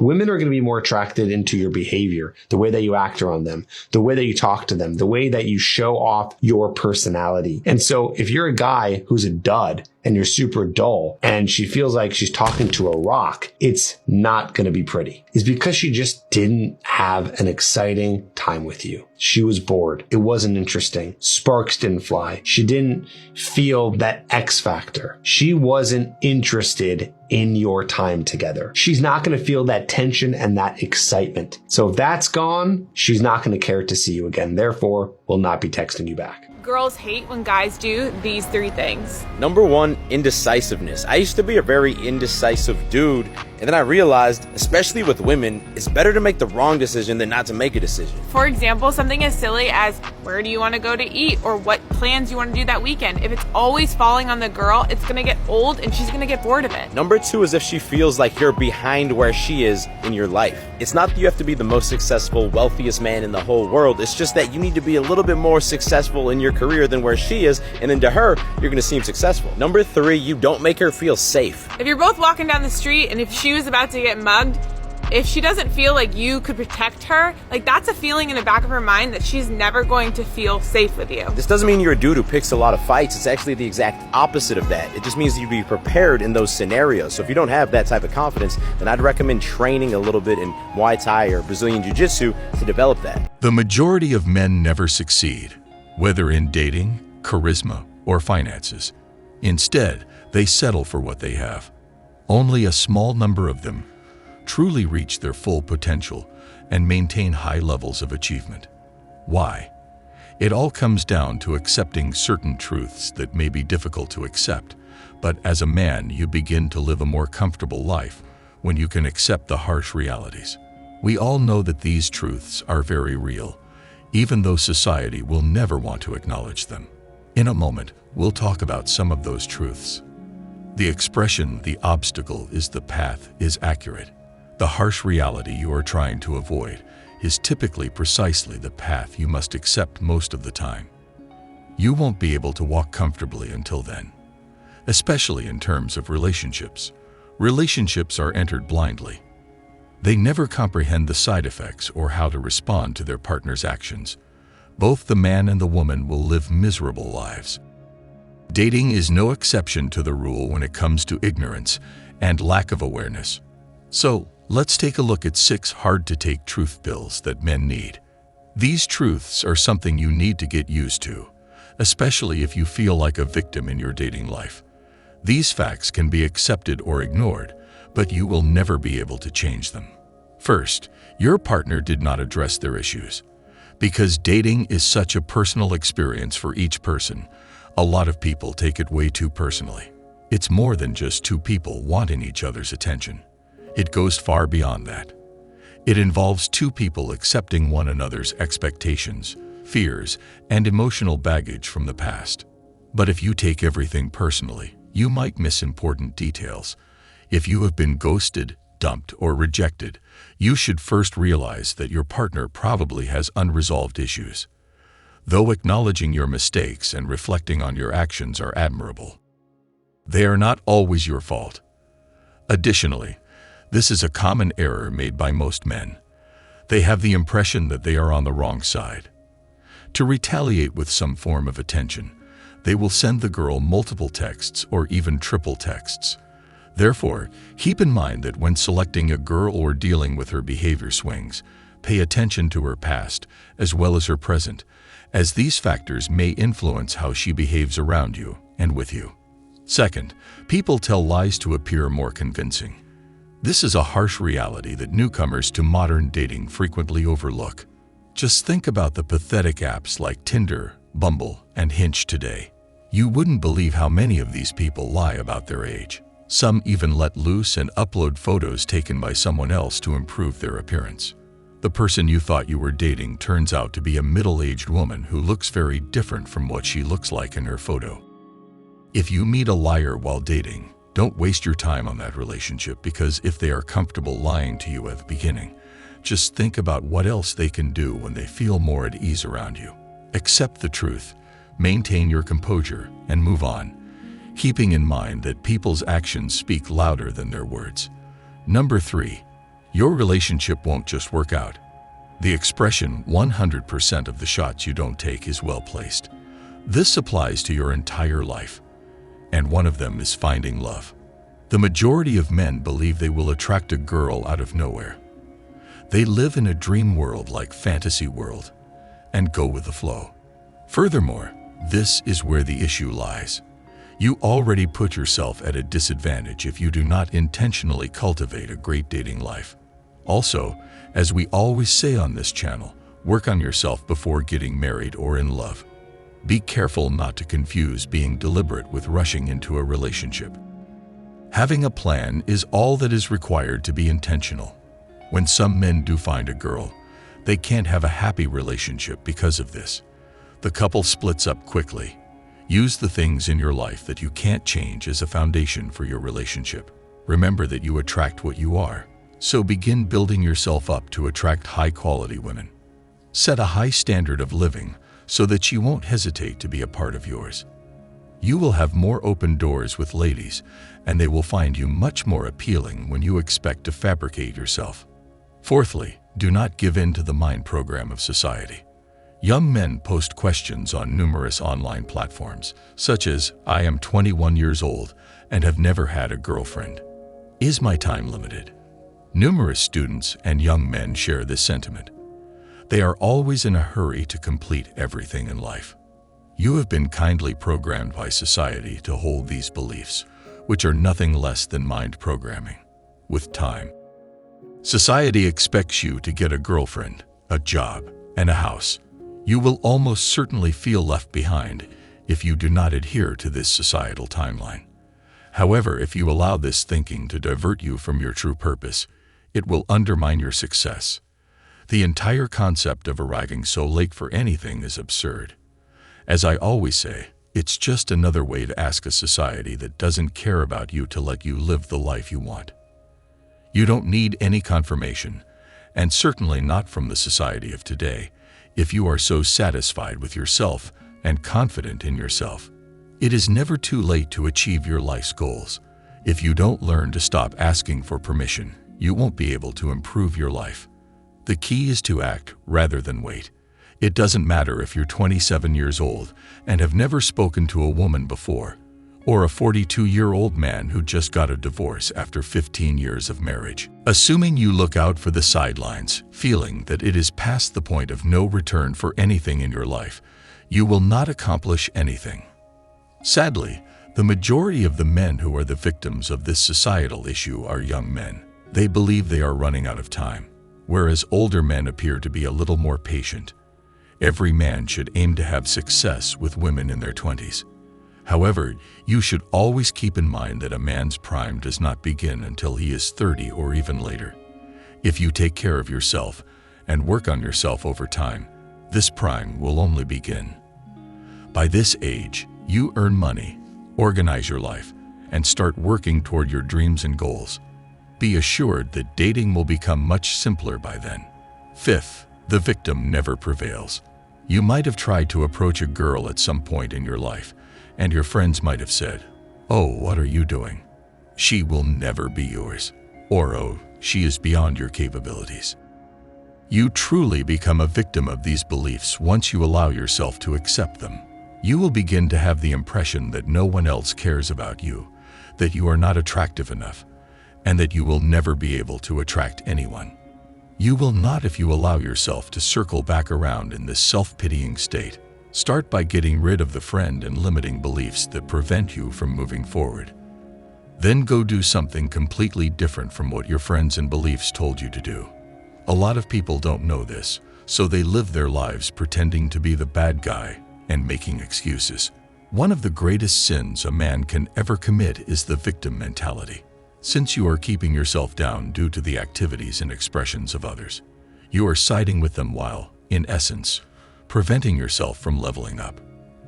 Women are going to be more attracted into your behavior, the way that you act around them, the way that you talk to them, the way that you show off your personality. And so if you're a guy who's a dud and you're super dull and she feels like she's talking to a rock, it's not going to be pretty. It's because she just didn't have an exciting time with you. She was bored. It wasn't interesting. Sparks didn't fly. She didn't feel that X factor. She wasn't interested in your time together. She's not going to feel that tension and that excitement. So if that's gone, she's not going to care to see you again. Therefore, will not be texting you back. Girls hate when guys do these 3 things. Number 1, indecisiveness. I used to be a very indecisive dude, and then I realized, especially with women, it's better to make the wrong decision than not to make a decision. For example, something as silly as where do you want to go to eat or what plans you want to do that weekend. If it's always falling on the girl, it's going to get old and she's going to get bored of it. Number 2 is if she feels like you're behind where she is in your life. It's not that you have to be the most successful, wealthiest man in the whole world. It's just that you need to be a little bit more successful in your career than where she is, and then to her, you're going to seem successful. Number 3, you don't make her feel safe. If you're both walking down the street and if she was about to get mugged, if she doesn't feel like you could protect her, like that's a feeling in the back of her mind that she's never going to feel safe with you. This doesn't mean you're a dude who picks a lot of fights. It's actually the exact opposite of that. It just means you be prepared in those scenarios. So if you don't have that type of confidence, then I'd recommend training a little bit in Muay Thai or Brazilian Jiu-Jitsu to develop that. The majority of men never succeed, whether in dating, charisma, or finances. Instead, they settle for what they have. Only a small number of them truly reach their full potential and maintain high levels of achievement. Why? It all comes down to accepting certain truths that may be difficult to accept, but as a man, you begin to live a more comfortable life when you can accept the harsh realities. We all know that these truths are very real, even though society will never want to acknowledge them. In a moment, we'll talk about some of those truths. The expression, "the obstacle is the path," is accurate. The harsh reality you are trying to avoid is typically precisely the path you must accept most of the time. You won't be able to walk comfortably until then, especially in terms of relationships. Relationships are entered blindly. They never comprehend the side effects or how to respond to their partner's actions. Both the man and the woman will live miserable lives. Dating is no exception to the rule when it comes to ignorance and lack of awareness. So, let's take a look at 6 hard-to-take truth pills that men need. These truths are something you need to get used to, especially if you feel like a victim in your dating life. These facts can be accepted or ignored, but you will never be able to change them. First, your partner did not address their issues. Because dating is such a personal experience for each person, a lot of people take it way too personally. It's more than just 2 people wanting each other's attention. It goes far beyond that. It involves 2 people accepting one another's expectations, fears, and emotional baggage from the past. But if you take everything personally, you might miss important details. If you have been ghosted, dumped, or rejected, you should first realize that your partner probably has unresolved issues. Though acknowledging your mistakes and reflecting on your actions are admirable, they are not always your fault. Additionally, this is a common error made by most men. They have the impression that they are on the wrong side. To retaliate with some form of attention, they will send the girl multiple texts or even triple texts. Therefore, keep in mind that when selecting a girl or dealing with her behavior swings, pay attention to her past as well as her present, as these factors may influence how she behaves around you and with you. Second, people tell lies to appear more convincing. This is a harsh reality that newcomers to modern dating frequently overlook. Just think about the pathetic apps like Tinder, Bumble, and Hinge today. You wouldn't believe how many of these people lie about their age. Some even let loose and upload photos taken by someone else to improve their appearance. The person you thought you were dating turns out to be a middle-aged woman who looks very different from what she looks like in her photo. If you meet a liar while dating, don't waste your time on that relationship, because if they are comfortable lying to you at the beginning, just think about what else they can do when they feel more at ease around you. Accept the truth, maintain your composure, and move on, keeping in mind that people's actions speak louder than their words. Number 3, Your relationship won't just work out. The expression 100% of the shots you don't take is well placed. This applies to your entire life, and one of them is finding love. The majority of men believe they will attract a girl out of nowhere. They live in a dream world like fantasy world and go with the flow. Furthermore, this is where the issue lies. You already put yourself at a disadvantage if you do not intentionally cultivate a great dating life. Also, as we always say on this channel, work on yourself before getting married or in love. Be careful not to confuse being deliberate with rushing into a relationship. Having a plan is all that is required to be intentional. When some men do find a girl, they can't have a happy relationship because of this. The couple splits up quickly. Use the things in your life that you can't change as a foundation for your relationship. Remember that you attract what you are, so begin building yourself up to attract high-quality women. Set a high standard of living so that she won't hesitate to be a part of yours. You will have more open doors with ladies, and they will find you much more appealing when you expect to fabricate yourself. Fourthly, do not give in to the mind program of society. Young men post questions on numerous online platforms, such as, "I am 21 years old and have never had a girlfriend. Is my time limited?" Numerous students and young men share this sentiment. They are always in a hurry to complete everything in life. You have been kindly programmed by society to hold these beliefs, which are nothing less than mind programming. With time, society expects you to get a girlfriend, a job, and a house. You will almost certainly feel left behind if you do not adhere to this societal timeline. However, if you allow this thinking to divert you from your true purpose, it will undermine your success. The entire concept of arriving so late for anything is absurd. As I always say, it's just another way to ask a society that doesn't care about you to let you live the life you want. You don't need any confirmation, and certainly not from the society of today, if you are so satisfied with yourself and confident in yourself. It is never too late to achieve your life's goals. If you don't learn to stop asking for permission, you won't be able to improve your life. The key is to act rather than wait. It doesn't matter if you're 27 years old and have never spoken to a woman before, or a 42-year-old man who just got a divorce after 15 years of marriage. Assuming you look out for the sidelines, feeling that it is past the point of no return for anything in your life, you will not accomplish anything. Sadly, the majority of the men who are the victims of this societal issue are young men. They believe they are running out of time, whereas older men appear to be a little more patient. Every man should aim to have success with women in their 20s. However, you should always keep in mind that a man's prime does not begin until he is 30 or even later. If you take care of yourself and work on yourself over time, this prime will only begin. By this age, you earn money, organize your life, and start working toward your dreams and goals. Be assured that dating will become much simpler by then. Fifth, the victim never prevails. You might have tried to approach a girl at some point in your life, and your friends might have said, "Oh, what are you doing? She will never be yours." Or, "Oh, she is beyond your capabilities." You truly become a victim of these beliefs once you allow yourself to accept them. You will begin to have the impression that no one else cares about you, that you are not attractive enough, and that you will never be able to attract anyone. You will not if you allow yourself to circle back around in this self-pitying state. Start by getting rid of the friend and limiting beliefs that prevent you from moving forward. Then go do something completely different from what your friends and beliefs told you to do. A lot of people don't know this, so they live their lives pretending to be the bad guy and making excuses. One of the greatest sins a man can ever commit is the victim mentality. Since you are keeping yourself down due to the activities and expressions of others, you are siding with them while, in essence, preventing yourself from leveling up.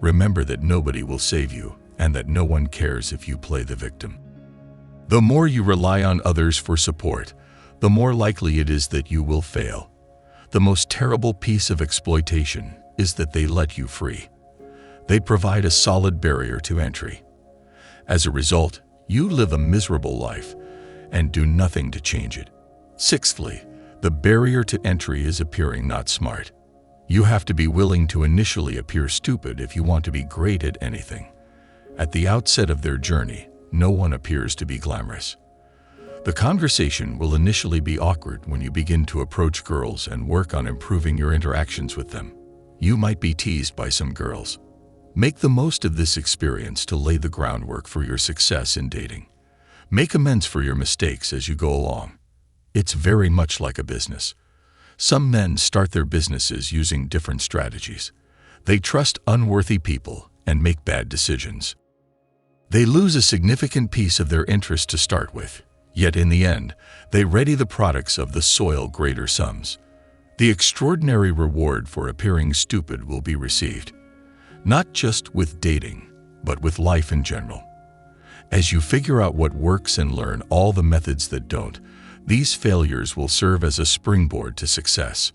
Remember that nobody will save you and that no one cares if you play the victim. The more you rely on others for support, the more likely it is that you will fail. The most terrible piece of exploitation is that they let you free. They provide a solid barrier to entry. As a result, you live a miserable life and do nothing to change it. Sixthly, the barrier to entry is appearing not smart. You have to be willing to initially appear stupid if you want to be great at anything. At the outset of their journey, no one appears to be glamorous. The conversation will initially be awkward when you begin to approach girls and work on improving your interactions with them. You might be teased by some girls. Make the most of this experience to lay the groundwork for your success in dating. Make amends for your mistakes as you go along. It's very much like a business. Some men start their businesses using different strategies. They trust unworthy people and make bad decisions. They lose a significant piece of their interest to start with, yet in the end, they ready the products of the soil greater sums. The extraordinary reward for appearing stupid will be received, not just with dating, but with life in general. As you figure out what works and learn all the methods that don't, these failures will serve as a springboard to success.